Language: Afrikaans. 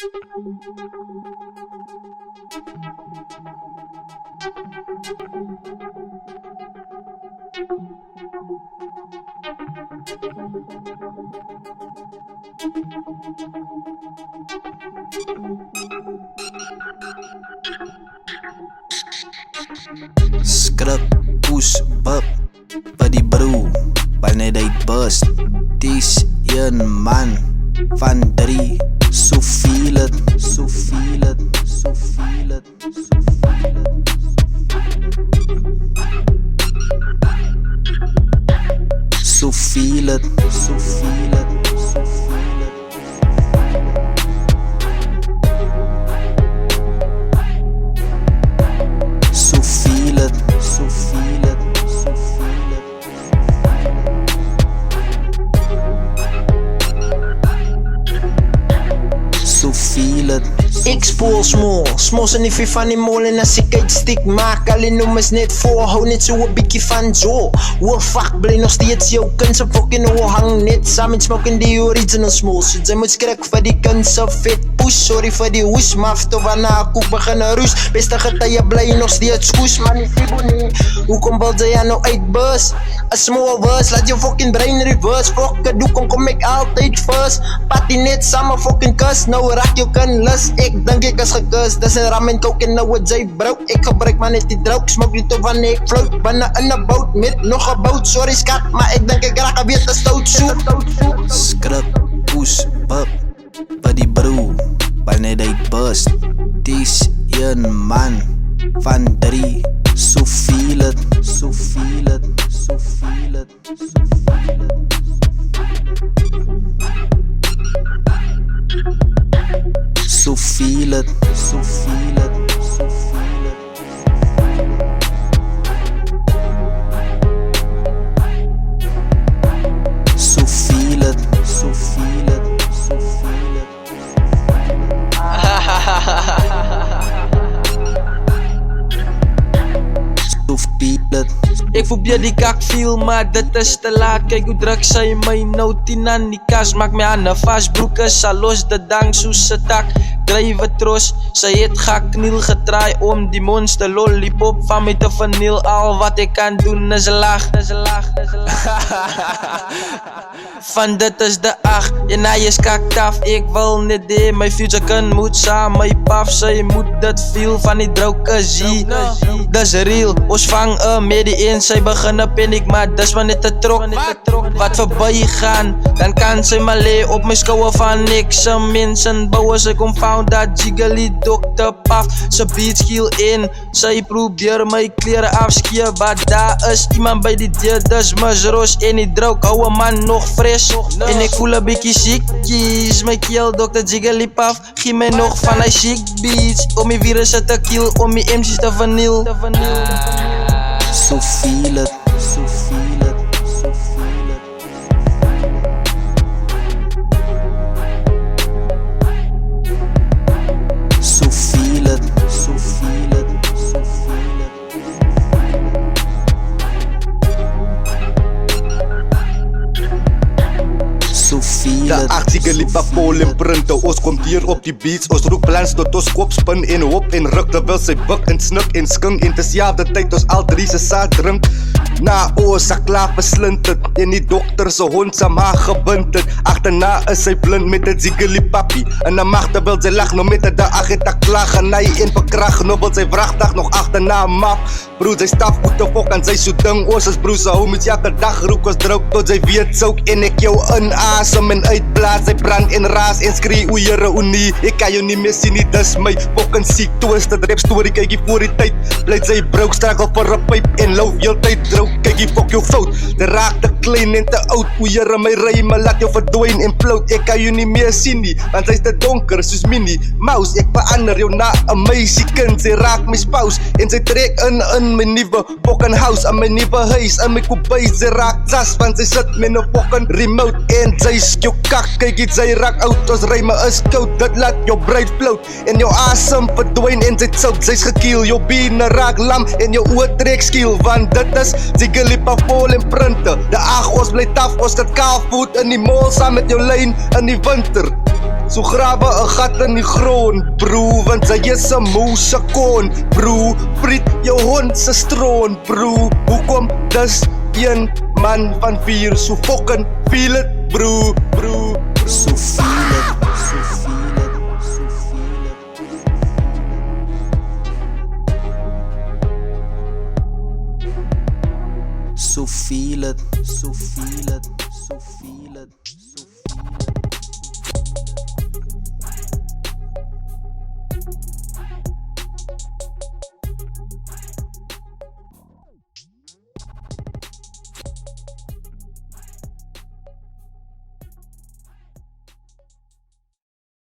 Scrub, push, bub, vir die broer, wanneer hy bust. Dis een man van 3, soveel het, soveel het, soveel het, soveel het. Soveel het, soveel het, soveel het. Soveel het, soveel het, soveel het. Soveel het. Ik spoel smos en if van die mol en as ek uitstiek maak alleen noem is net voor, hou net so 'n bietjie van Joe. Hoor fuck, bly nog steeds jou kind se fucking oor hang net saam met smoking die original small. So jy moet skrik vir die kind se vet push, sorry vir die hoes, maf toe wanneer ek begin roes. Beste getye bly nog steeds koes, man die Siboney. Hoekom wil jy nou uitbus? A small verse, laat jou fucking brain reverse. Fuck it, hoekom kom ek altyd first? Party net samen fucking kus, nou raak jou kind lus. Ek dink ek is gekus, dis een ram en coke en nou wat jy brouk. Ek gebruik maar net die droog, smoke nie toe wanneer ek float. Binne in 'n boot met nog 'n boot, sorry skat, maar ek dink ek raak weer te stout so. Scrub, push, bub, vir die broer, wanneer hy bust. Dis een man van 3, soveel het, soveel het, soveel het, soveel het. Soveel het, soveel het, soveel het. Soveel het, soveel het, soveel het. Soveel het. Ek probeer die kak viel, maar dit is te laat. Kyk hoe druk sy my nou 10 aan die kas. Maak my hande vast, broeke sal los, de dang soos se tak. Drywe tros, sy het gekniel getraai om die monster lollipop van my te verniel. Al wat ek kan doen is lag, is lag, is lag. Van dit is de 8, en hy is kaktaf. Ek wil net die, my future kind moet saam my paf. Sy moet dit feel van die drouke zie. Dis real, ons vang met die een. Sy begin paniek, maar dis maar net 'n trok. Wat verby gaan, dan kan sy maar lê op my skouer van niks. Some mensen bouwen, sy kom found dat jiggly Dr. Puff. Sy beat skill in, sy probeer my klere afskeer. Maar daar is iemand by die deur, dis misros. En die droog hou 'n man nog fris. En ek voel 'n bietjie siekies, my keel Dr. Jiggly Puff. Gee my nog van hy sick beats, om die virusse te kill, om die MC's te verniel. Soveel het, soveel het, soveel het. Soveel het, soveel het, soveel het. Soveel De het, actie geliep pol en printen. Ons komt hier op die beats. Ons roep plans tot ons kop spin en hop en ruk. Terwijl sy buk en snuk en skink. En tezelfde tijd ons al 3 se saad drink. Na oor sy klaar verslind het. En die dokter sy hond sy maag gebind het. Achterna is sy blind met het ziggely papi. En dan mag terwijl sy lag nog met het de ag het ek klaar genai en verkracht. Nou wil sy vrachtdag nog achterna maf. Broer, sy staf goed te fok en sy so ding. Ons is broer, sy homies elke dag roek ons droog. Tot sy weet souk en ek jou inasem en uitblaas. Sy brand en raas en skree o jere o nie. Ek kan jou nie meer sien nie, dis my fucking siek twisted rap story. Kykie voor die tyd, blyt sy broek strakkel vir 'n pyp en loop heel tyd droog. Kykie fok jou fout, dit raak te klein en te oud. O jere my ryme laat jou verdwyn en float. Ek kan jou nie meer sien nie, want sy's te donker soos Minnie Mouse. Ek verander jou na 'n meisie kind, sy raak my spouse en sy trek in my nuwe fucking house, in my nuwe huis, in my kombuis. Sy raak sas, want sy sit met 'n fucking remote en sy skjou kak. Kykie, sy raak oud, ons ryme is koud. Dit laat jou brein float en jou asem verdwyn en sy sout. Sy's gekiel, jou bene raak lam en jou oë trek skiel, want dit is ziggely vol en printe. De ag, ons bly taf, ons het kaal voet in die mall saam met jou lyn in die winter. So grawe 'n gat in die grond, bro, want sy is 'n mouse kon, bro, friet jou hond se stroon, bro. Hoekom dis een man van 4 so fucking feel it, bro, bro. So feel it, so feel it, so feel it. So feel it, so feel it, so feel it.